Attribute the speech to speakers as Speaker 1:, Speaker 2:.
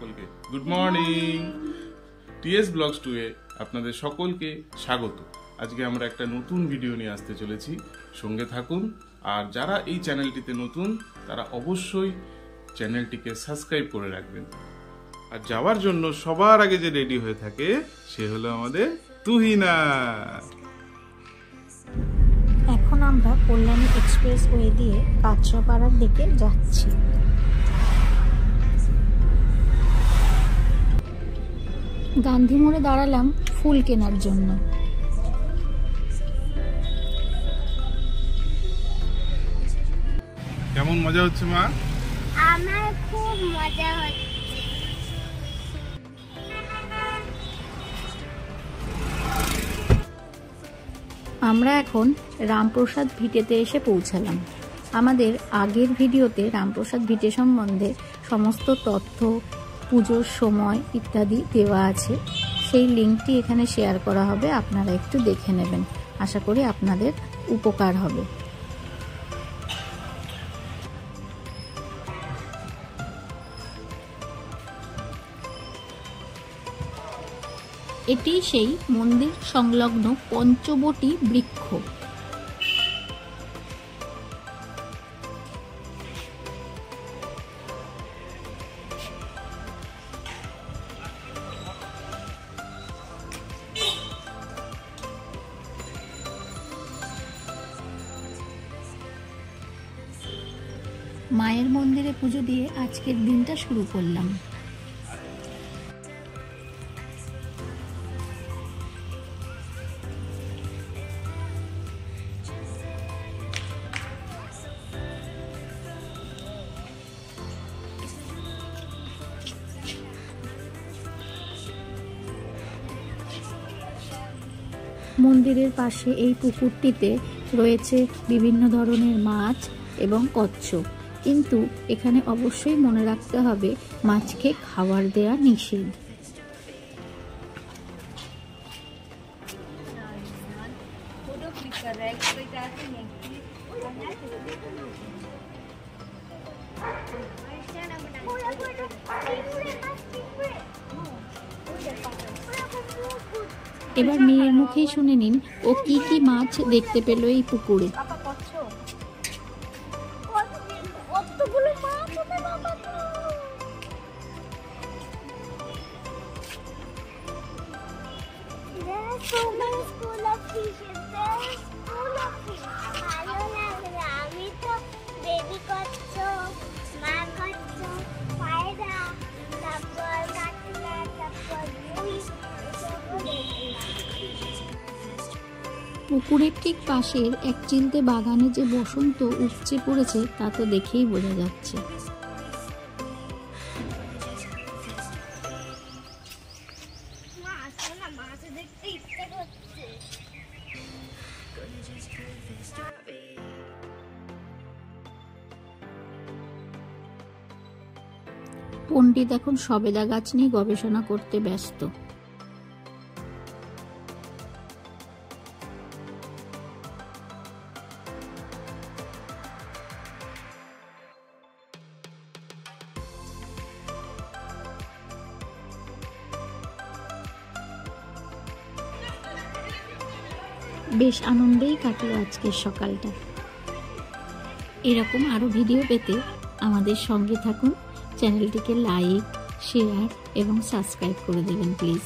Speaker 1: সকলকে good morning. T S blogs 2 এ আপনাদের সকলকে স্বাগত। আজকে আমরা একটা নতুন ভিডিও নিয়ে আসতে চলেছি, সঙ্গে থাকুন। আর যারা এই চ্যানেলটিতে নতুন তারা অবশ্যই চ্যানেলটিকে সাবস্ক্রাইব করে রাখবেন। আর যাওয়ার জন্য সবার আগে যে রেডি হয়ে থাকে সে হলো আমাদের তুহিনা।
Speaker 2: এখন আমরা কল্যাণী এক্সপ্রেস ওয়ে দিয়ে কাঁচরাপাড়ার দিকে যাচ্ছি। গান্ধী মোড়ে দাঁড়ালাম ফুল কেনার জন্য।
Speaker 1: কেমন মজা হচ্ছে মা?
Speaker 3: আমার খুব মজা হচ্ছে।
Speaker 2: আমরা এখন রামপ্রসাদ ভিটেতে এসে পৌঁছালাম। আমাদের আগের ভিডিওতে রামপ্রসাদ ভিটে সম্বন্ধে সমস্ত তথ্য, পুজোর সময় ইত্যাদি দেওয়া আছে। সেই লিঙ্কটি এখানে শেয়ার করা হবে, আপনারা একটু দেখে নেবেন। আশা করি আপনাদের উপকার হবে। এটি সেই মন্দির সংলগ্ন পঞ্চবটী বৃক্ষ। মায়ের মন্দিরে পুজো দিয়ে আজকের দিনটা শুরু করলাম। মন্দিরের পাশে এই পুকুরটিতে রয়েছে বিভিন্ন ধরনের মাছ এবং কচ্ছপ, কিন্তু এখানে অবশ্যই মনে রাখতে হবে মাছকে খাবার দেয়া নিষেধ। এবার মেয়ের মুখেই শুনে নিন ও কি কি মাছ দেখতে পেল এই পুকুরে। পুকুরের ঠিক পাশের এক চিলতে বাগানে যে বসন্ত উপচে পড়েছে তা তো দেখেই বোঝা যাচ্ছে। পণ্ডিত এখন সবেদা গাছ নিয়ে গবেষণা করতে ব্যস্ত। বেশ আনন্দেই কাটলো আজকের সকালটা। এরকম আরো ভিডিও পেতে আমাদের সঙ্গে থাকুন। চ্যানেলটিকে লাইক, শেয়ার এবং সাবস্ক্রাইব করে দেবেন প্লিজ।